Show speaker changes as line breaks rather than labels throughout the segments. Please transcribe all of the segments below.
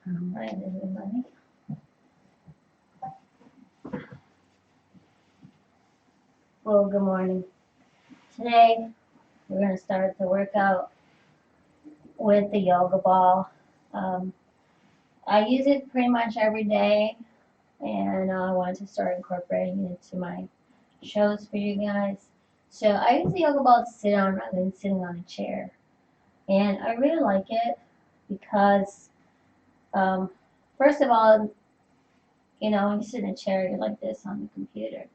Alright, everybody. Well, good morning. Today, we're going to start the workout with the yoga ball. Um, I use it pretty much every day, and I wanted to start incorporating it into my shows for you guys. So, I use the yoga ball to sit on rather than sitting on a chair. And I really like it because, um, first of all, when you sit in a chair, you're like this on the computer,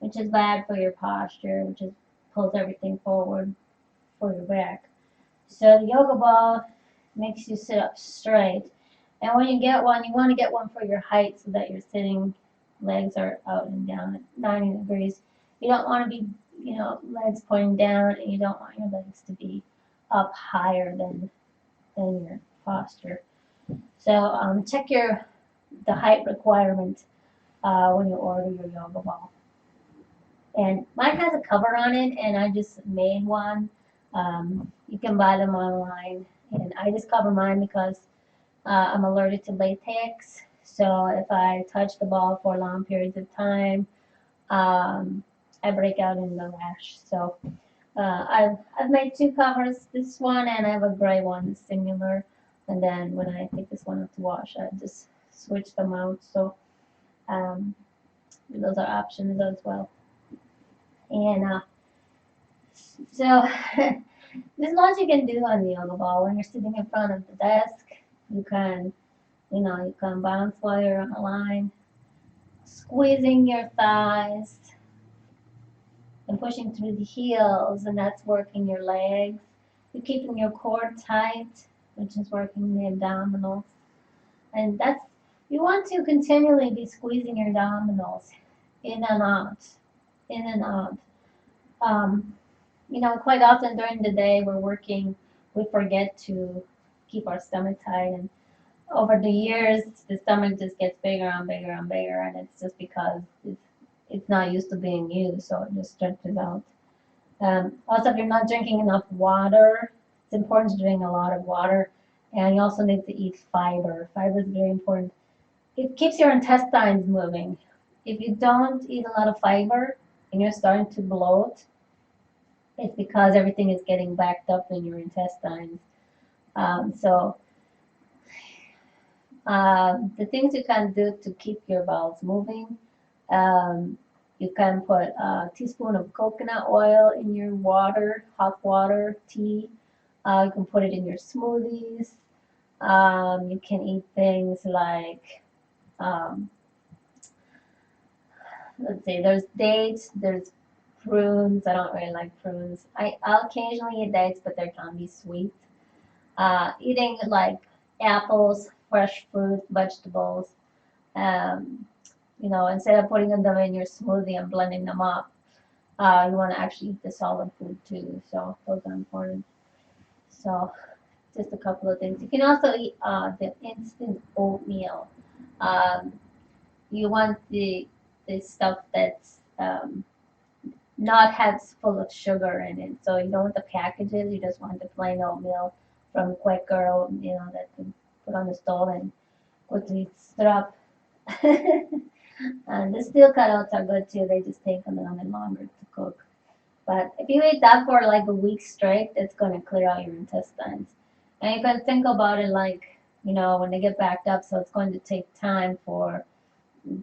which is bad for your posture, which is pulls everything forward for your back. So the yoga ball makes you sit up straight. And when you get one, you want to get one for your height so that your sitting legs are out and down at 90 degrees. You don't want to be, legs pointing down, and you don't want your legs to be up higher than your posture. So check the height requirement when you order your yoga ball. And mine has a cover on it, and I just made one. You can buy them online, and I just cover mine because I'm allergic to latex. So if I touch the ball for long periods of time, I break out in the rash. So I've made two covers, this one, and I have a gray one, similar. And then when I take this one out to wash, I just switch them out. So um, those are options as well. And so there's lots you can do on the yoga ball. When you're sitting in front of the desk, you can, you can bounce while you're on a line, squeezing your thighs and pushing through the heels, and that's working your legs. You're keeping your core tight, which is working the abdominals. And you want to continually be squeezing your abdominals in and out, in and out. Um, quite often during the day we're working, we forget to keep our stomach tight, and over the years the stomach just gets bigger and bigger and bigger, and it's just because it's not used to being used, so it just stretches out. Also, if you're not drinking enough water, it's important to drink a lot of water, and you also need to eat fiber. Fiber is very important. It keeps your intestines moving. If you don't eat a lot of fiber and you're starting to bloat, it's because everything is getting backed up in your intestines. So the things you can do to keep your bowels moving, um, you can put a teaspoon of coconut oil in your water, hot water, tea. You can put it in your smoothies. You can eat things like, um, let's see, there's dates, there's prunes. I don't really like prunes. I'll occasionally eat dates, but they can be sweet. Eating like apples, fresh fruit, vegetables. Um, instead of putting them in your smoothie and blending them up, you want to actually eat the solid food too. So those are important. So just a couple of things. You can also eat the instant oatmeal. Um, you want the stuff that's not has full of sugar in it. So you don't want the packages. You just want the plain oatmeal from Quaker oatmeal that you put on the stove and quickly stir up. And the steel cutouts are good too. They just take a little bit longer to cook. But if you eat that for like a week straight, it's going to clear out your intestines. And you can think about it like, when they get backed up, so it's going to take time for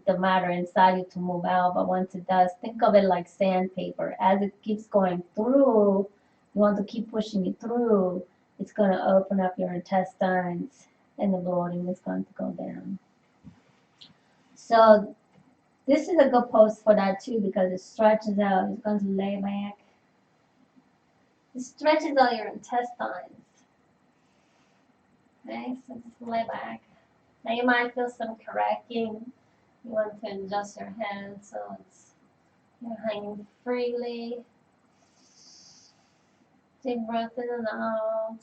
the matter inside you to move out. But once it does, think of it like sandpaper. As it keeps going through, you want to keep pushing it through. It's going to open up your intestines, and the bloating is going to go down. So this is a good pose for that too because it stretches out. It's going to lay back. It stretches out your intestines. Okay, so just lay back. Now you might feel some cracking. You want to adjust your head so you're hanging freely. Deep breath in and out.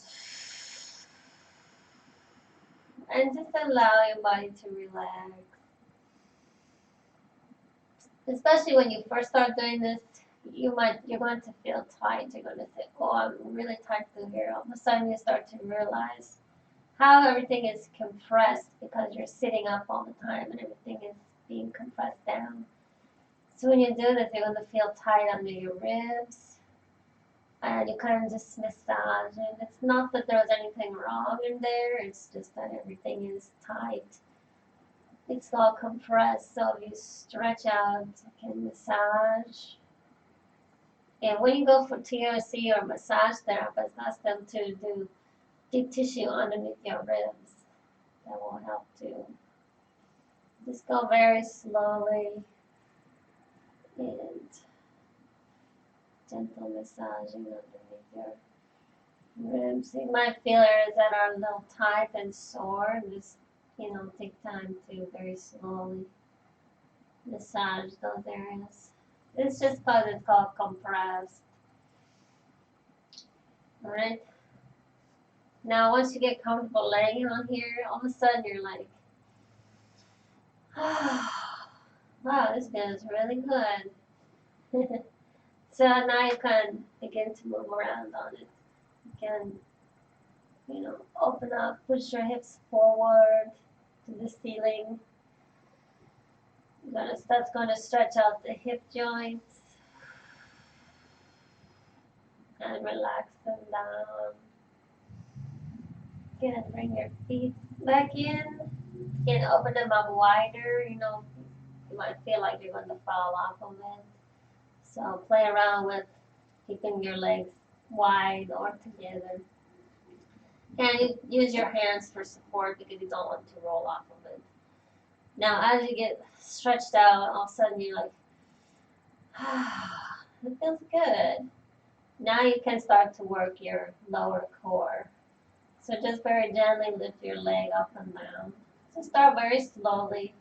And just allow your body to relax. Especially when you first start doing this, you're going to feel tight. You're going to say, "Oh, I'm really tight through here." All of a sudden, you start to realize how everything is compressed because you're sitting up all the time and everything is being compressed down. So when you do this, you're going to feel tight under your ribs, and you kind of just massage. And it's not that there's anything wrong in there, it's just that everything is tight. It's all compressed, so if you stretch out, you can massage. And when you go for TRC or massage therapist, ask them to do deep tissue underneath your ribs. That will help too. Just go very slowly and gentle massaging underneath your ribs. You might feel areas that are a little tight and sore. Just, take time to very slowly massage those areas. It's just because it's called compressed. Alright? Now, once you get comfortable laying on here, all of a sudden you're like, wow, this feels really good. So now you can begin to move around on it. You can, open up, push your hips forward to the ceiling. That's going to stretch out the hip joints and relax them down. Again, bring your feet back in. You can open them up wider. You might feel like you're going to fall off of it. So play around with keeping your legs wide or together. And you use your hands for support because you don't want to roll off of it. Now, as you get stretched out, all of a sudden you're like, it feels good. Now you can start to work your lower core. So just very gently lift your leg up and down. So start very slowly,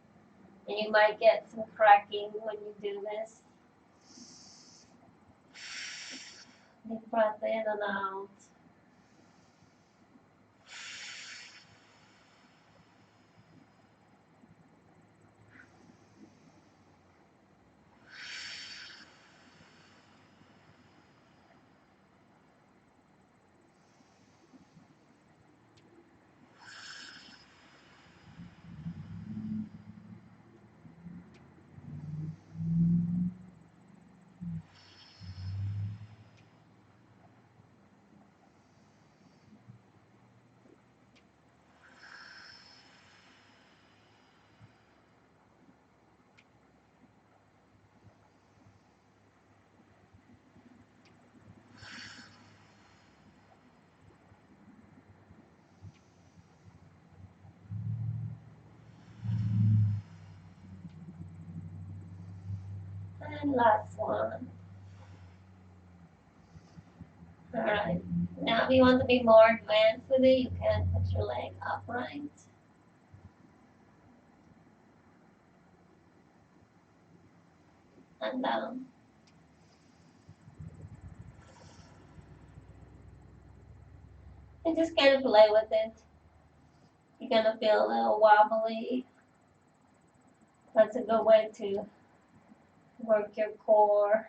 and you might get some cracking when you do this. Deep breath in and out. And last one. Alright. Now if you want to be more advanced with it, you can put your leg upright. And down. And just kind of play with it. You're gonna feel a little wobbly. That's a good way to work your core.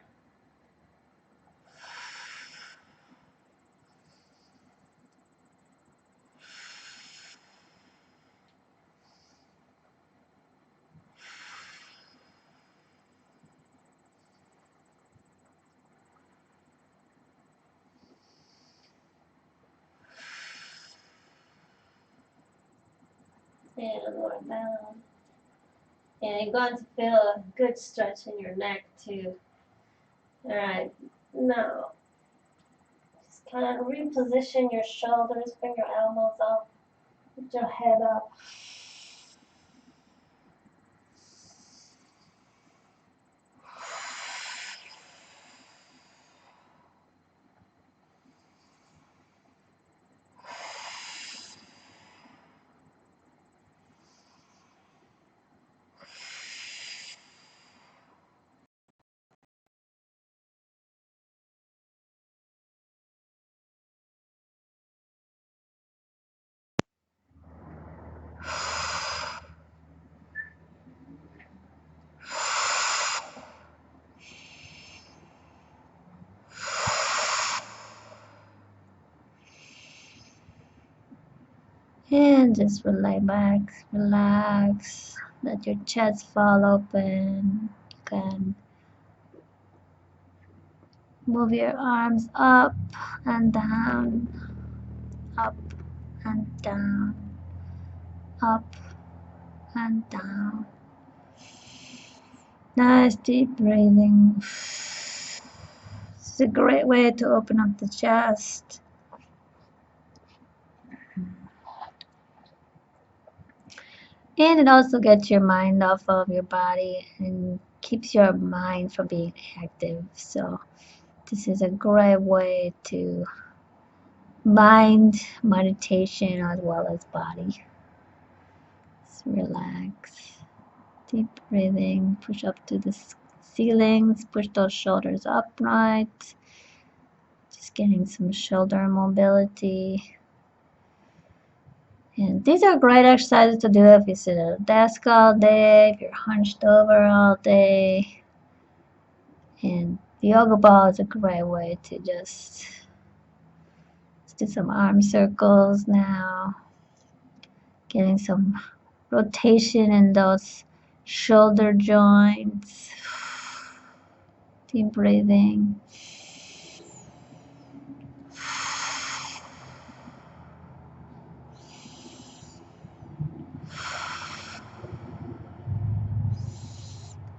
And more down. And you're going to feel a good stretch in your neck too. Alright, now just kind of reposition your shoulders, bring your elbows up, put your head up. And just relax, relax. Let your chest fall open. You can move your arms up and down, up and down, up and down. Nice deep breathing. It's a great way to open up the chest. And it also gets your mind off of your body and keeps your mind from being active. So this is a great way to mind meditation as well as body. Just relax. Deep breathing. Push up to the ceilings. Push those shoulders upright. Just getting some shoulder mobility. And these are great exercises to do if you sit at a desk all day, if you're hunched over all day. And the yoga ball is a great way to just do some arm circles now. Getting some rotation in those shoulder joints. Deep breathing.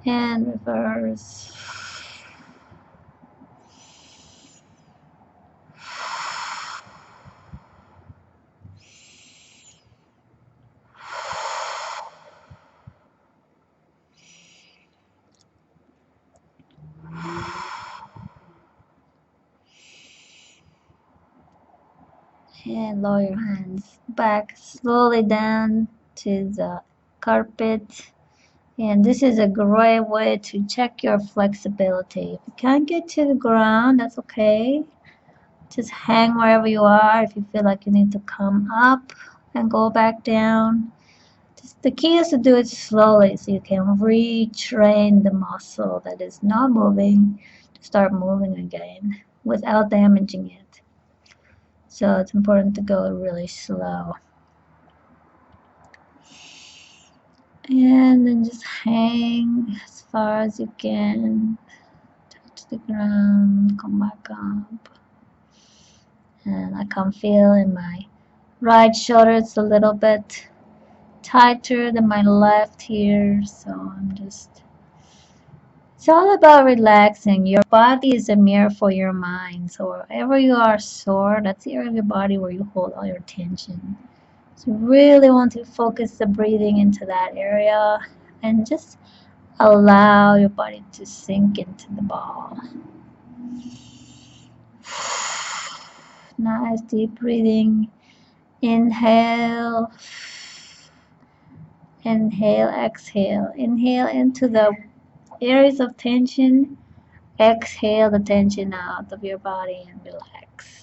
And reverse. And lower your hands back slowly down to the carpet. And this is a great way to check your flexibility. If you can't get to the ground, that's okay. Just hang wherever you are. If you feel like you need to come up and go back down, just the key is to do it slowly so you can retrain the muscle that is not moving to start moving again without damaging it. So it's important to go really slow. And then just hang as far as you can. Touch the ground, come back up. And I can feel in my right shoulder it's a little bit tighter than my left here. So it's all about relaxing. Your body is a mirror for your mind. So wherever you are sore, that's the area of your body where you hold all your tension. So you really want to focus the breathing into that area and just allow your body to sink into the ball. Nice deep breathing. Inhale. Inhale, exhale. Inhale into the areas of tension. Exhale the tension out of your body and relax.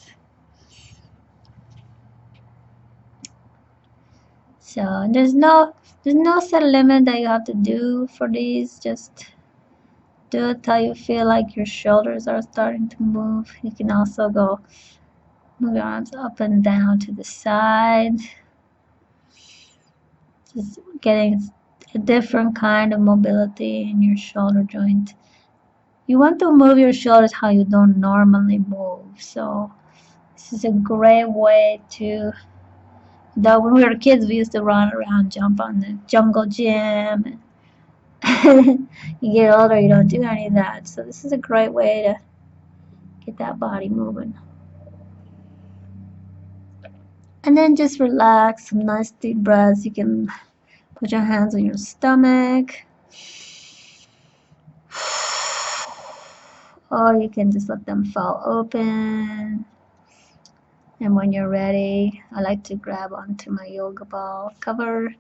So there's no set limit that you have to do for these. Just do it till you feel like your shoulders are starting to move. You can also go move your arms up and down to the side. Just getting a different kind of mobility in your shoulder joint. You want to move your shoulders how you don't normally move. So this is a great way to, though when we were kids we used to run around, jump on the jungle gym. You get older, you don't do any of that. So this is a great way to get that body moving. And then just relax, some nice deep breaths. You can put your hands on your stomach. Or you can just let them fall open. And when you're ready, I like to grab onto my yoga ball cover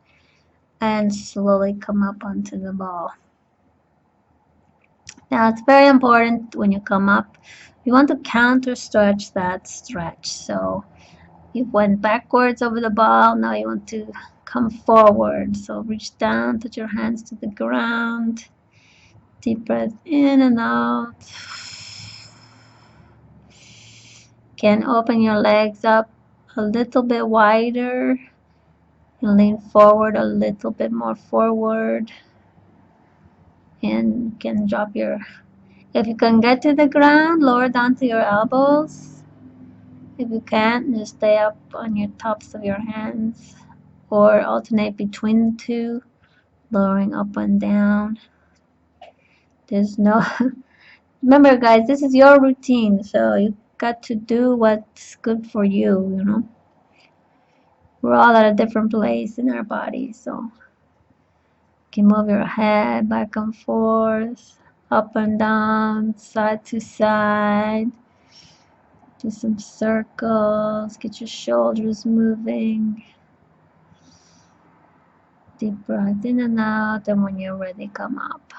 and slowly come up onto the ball. Now it's very important when you come up, you want to counter stretch that stretch. So you went backwards over the ball, now you want to come forward. So reach down, touch your hands to the ground. Deep breath in and out. Can open your legs up a little bit wider
And lean forward a little bit more forward. And you can drop your, if you can get to the ground, lower down to your elbows. If you can't, just stay up on your tops of your hands or alternate between the two, lowering up and down. There's no, remember guys, this is your routine, so you got to do what's good for you, you know. We're all at a different place in our body, so you can move your head back and forth, up and down, side to side. Do some circles, get your shoulders moving. Deep breath in and out, and when you're ready, come up.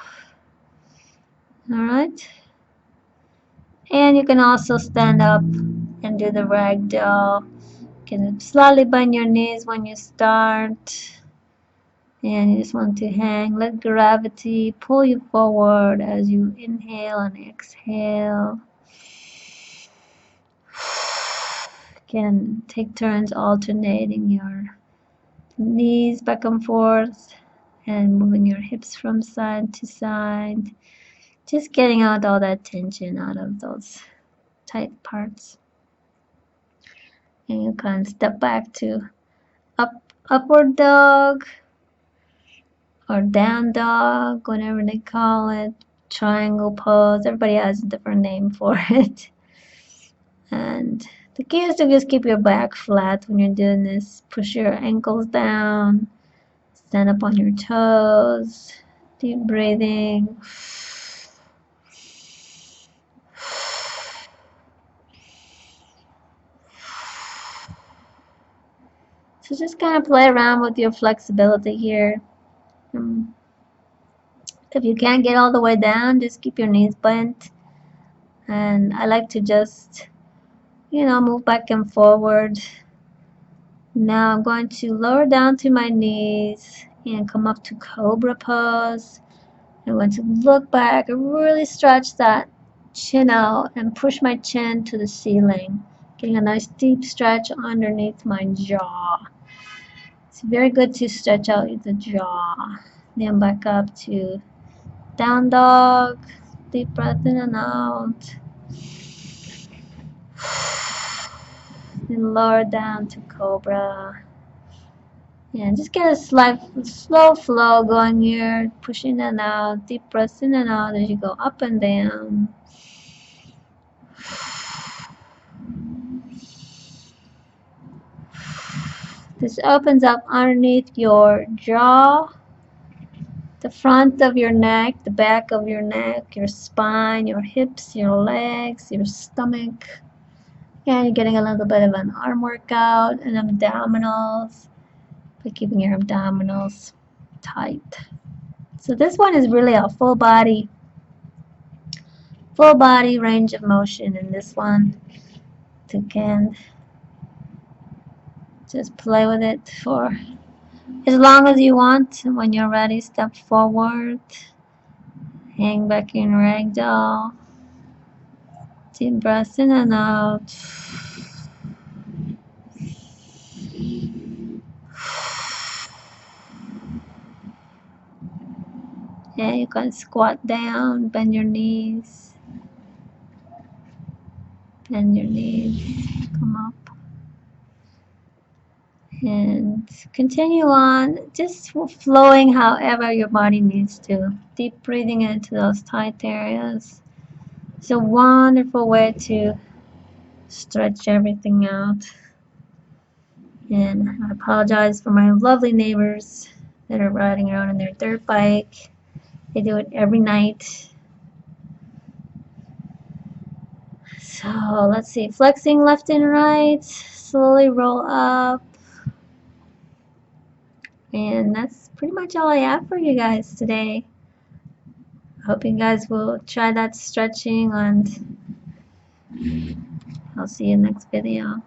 Alright? And you can also stand up and do the ragdoll. You can slightly bend your knees when you start. And you just want to hang. Let gravity pull you forward as you inhale and exhale. You can take turns alternating your knees back and forth and moving your hips from side to side. Just getting out all that tension out of those tight parts. And you can step back to upward dog or down dog, whatever they call it. Triangle pose. Everybody has a different name for it. And the key is to just keep your back flat when you're doing this. Push your ankles down. Stand up on your toes. Deep breathing. So just kind of play around with your flexibility here. If you can't get all the way down, just keep your knees bent. And I like to just, move back and forward. Now I'm going to lower down to my knees and come up to Cobra pose. I'm going to look back and really stretch that chin out and push my chin to the ceiling, getting a nice deep stretch underneath my jaw. It's very good to stretch out the jaw. Then back up to down dog. Deep breath in and out. Then lower down to Cobra. Yeah, just get a slow flow going here. Push in and out. Deep breaths in and out as you go up and down. This opens up underneath your jaw, the front of your neck, the back of your neck, your spine, your hips, your legs, your stomach. Yeah, you're getting a little bit of an arm workout and abdominals by keeping your abdominals tight. So this one is really a full body range of motion in this one. You can just play with it for as long as you want. When you're ready, step forward. Hang back in ragdoll. Deep breath in and out. Yeah, you can squat down, bend your knees. Bend your knees. Come up. And continue on, just flowing however your body needs to. Deep breathing into those tight areas. It's a wonderful way to stretch everything out. And I apologize for my lovely neighbors that are riding around on their dirt bike. They do it every night. So let's see, flexing left and right, slowly roll up. And that's pretty much all I have for you guys today. I hope you guys will try that stretching, and I'll see you next video.